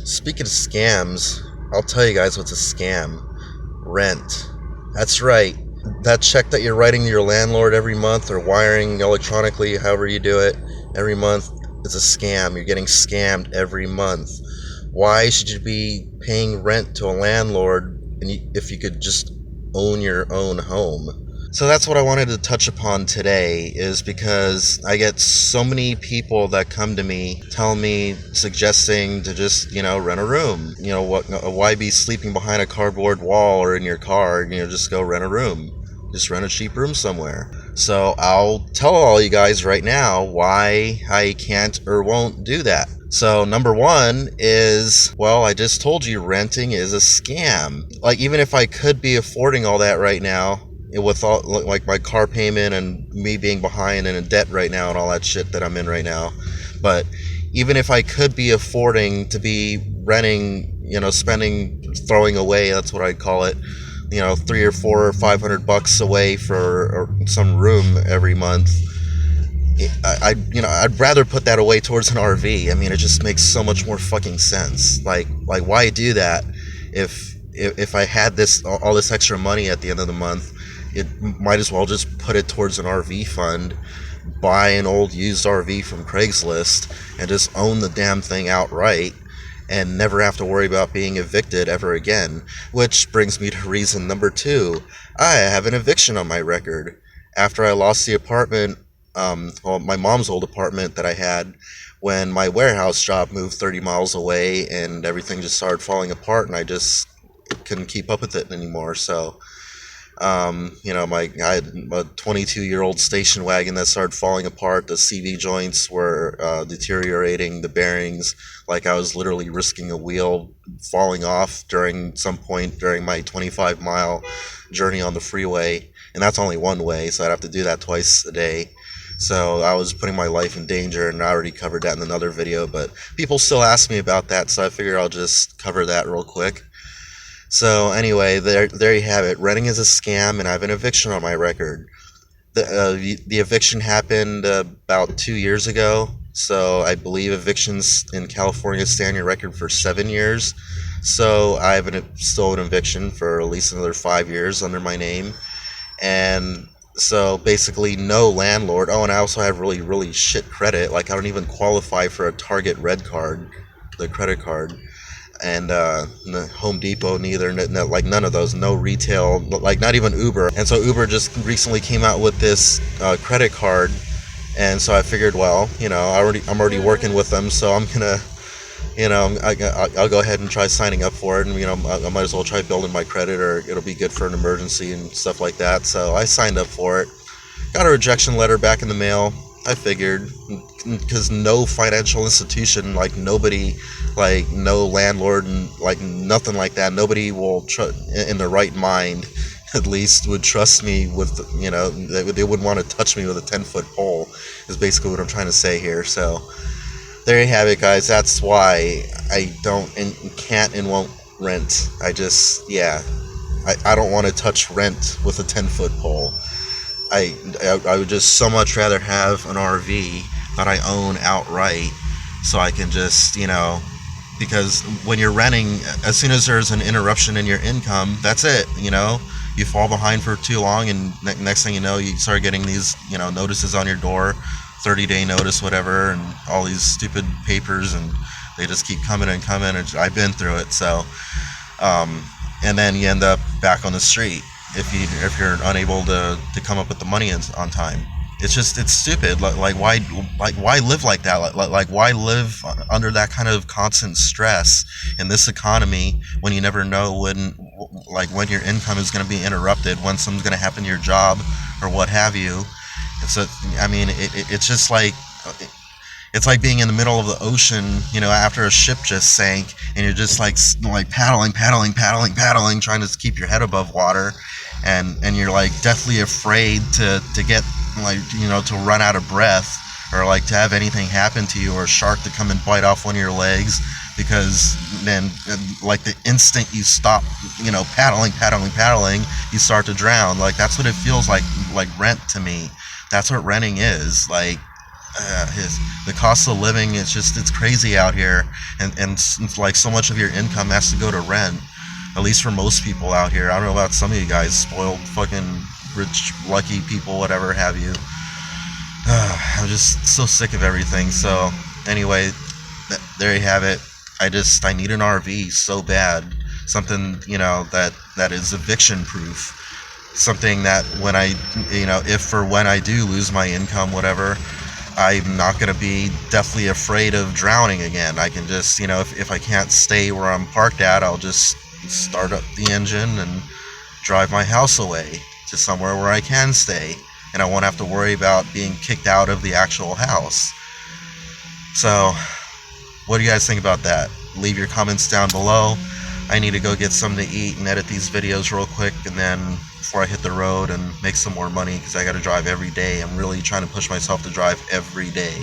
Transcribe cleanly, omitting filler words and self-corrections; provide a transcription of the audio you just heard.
Speaking of scams, I'll tell you guys what's a scam. Rent. That's right. That check that you're writing to your landlord every month or wiring electronically, however you do it, every month is a scam. You're getting scammed every month. Why should you be paying rent to a landlord if you could just own your own home? So that's what I wanted to touch upon today, is because I get so many people that come to me telling me, suggesting to just, rent a room. Why be sleeping behind a cardboard wall or in your car? Just go rent a room. Just rent a cheap room somewhere. So I'll tell all you guys right now why I can't or won't do that. So number one is, well, I just told you renting is a scam. Like, even if I could be affording all that right now, with all like my car payment and me being behind and in debt right now and all that shit that I'm in right now, but even if I could be affording to be renting, spending, throwing away, that's what I'd call it, $300 or $400 or $500 away for some room every month, I'd rather put that away towards an RV. I mean, it just makes so much more fucking sense. Like why do that if I had all this extra money at the end of the month? It might as well just put it towards an RV fund, buy an old used RV from Craigslist, and just own the damn thing outright and never have to worry about being evicted ever again. Which brings me to reason number two. I have an eviction on my record. After I lost the apartment, my mom's old apartment that I had, when my warehouse job moved 30 miles away and everything just started falling apart and I just couldn't keep up with it anymore. So I had a 22-year-old station wagon that started falling apart. The CV joints were deteriorating, the bearings, like I was literally risking a wheel falling off during some point during my 25-mile journey on the freeway. And that's only one way, so I'd have to do that twice a day. So I was putting my life in danger, and I already covered that in another video, but people still ask me about that, so I figure I'll just cover that real quick. So anyway, there you have it. Renting is a scam, and I have an eviction on my record. The eviction happened about 2 years ago. So I believe evictions in California stay on your record for 7 years. So I have still an eviction for at least another 5 years under my name. And so basically no landlord. Oh, and I also have really, really shit credit. Like, I don't even qualify for a Target Red Card, the credit card. And Home Depot neither, like none of those, no retail, like not even Uber. And so Uber just recently came out with this credit card, and so I figured, well, I'm already working with them, so I'm gonna, I'll go ahead and try signing up for it, and I might as well try building my credit, or it'll be good for an emergency and stuff like that. So I signed up for it, got a rejection letter back in the mail. I figured, because no financial institution, like nobody, like no landlord, and like nothing like that, nobody will in their right mind, at least, would trust me with, they wouldn't want to touch me with a 10-foot pole, is basically what I'm trying to say here. So there you have it, guys. That's why I don't and can't and won't rent. I don't want to touch rent with a 10-foot pole. I would just so much rather have an RV that I own outright, so I can just, because when you're renting, as soon as there's an interruption in your income, that's it. You fall behind for too long, and next thing you know, you start getting these, notices on your door, 30-day notice, whatever, and all these stupid papers, and they just keep coming and coming, and I've been through it. So, and then you end up back on the street if you're unable to come up with the money on time. It's stupid. Like why live like that? Like why live under that kind of constant stress in this economy when you never know when your income is going to be interrupted, when something's going to happen to your job or what have you. It's just like, it's like being in the middle of the ocean, after a ship just sank, and you're just like paddling, trying to keep your head above water, and you're like deathly afraid to get to run out of breath, or like to have anything happen to you, or a shark to come and bite off one of your legs, because then like the instant you stop, paddling, you start to drown. Like, that's what it feels like rent to me. That's what renting is. Like, the cost of living, it's crazy out here, and like so much of your income has to go to rent, at least for most people out here. I don't know about some of you guys, spoiled fucking rich lucky people, whatever have you. I'm just so sick of everything. So anyway, there you have it. I need an RV so bad, something, that is eviction proof, something that when I, if or when I do lose my income, whatever, I'm not going to be deathly afraid of drowning again. I can just, if I can't stay where I'm parked at, I'll just start up the engine and drive my house away to somewhere where I can stay, and I won't have to worry about being kicked out of the actual house. So, what do you guys think about that? Leave your comments down below. I need to go get something to eat and edit these videos real quick, and then before I hit the road and make some more money, because I got to drive every day. I'm really trying to push myself to drive every day.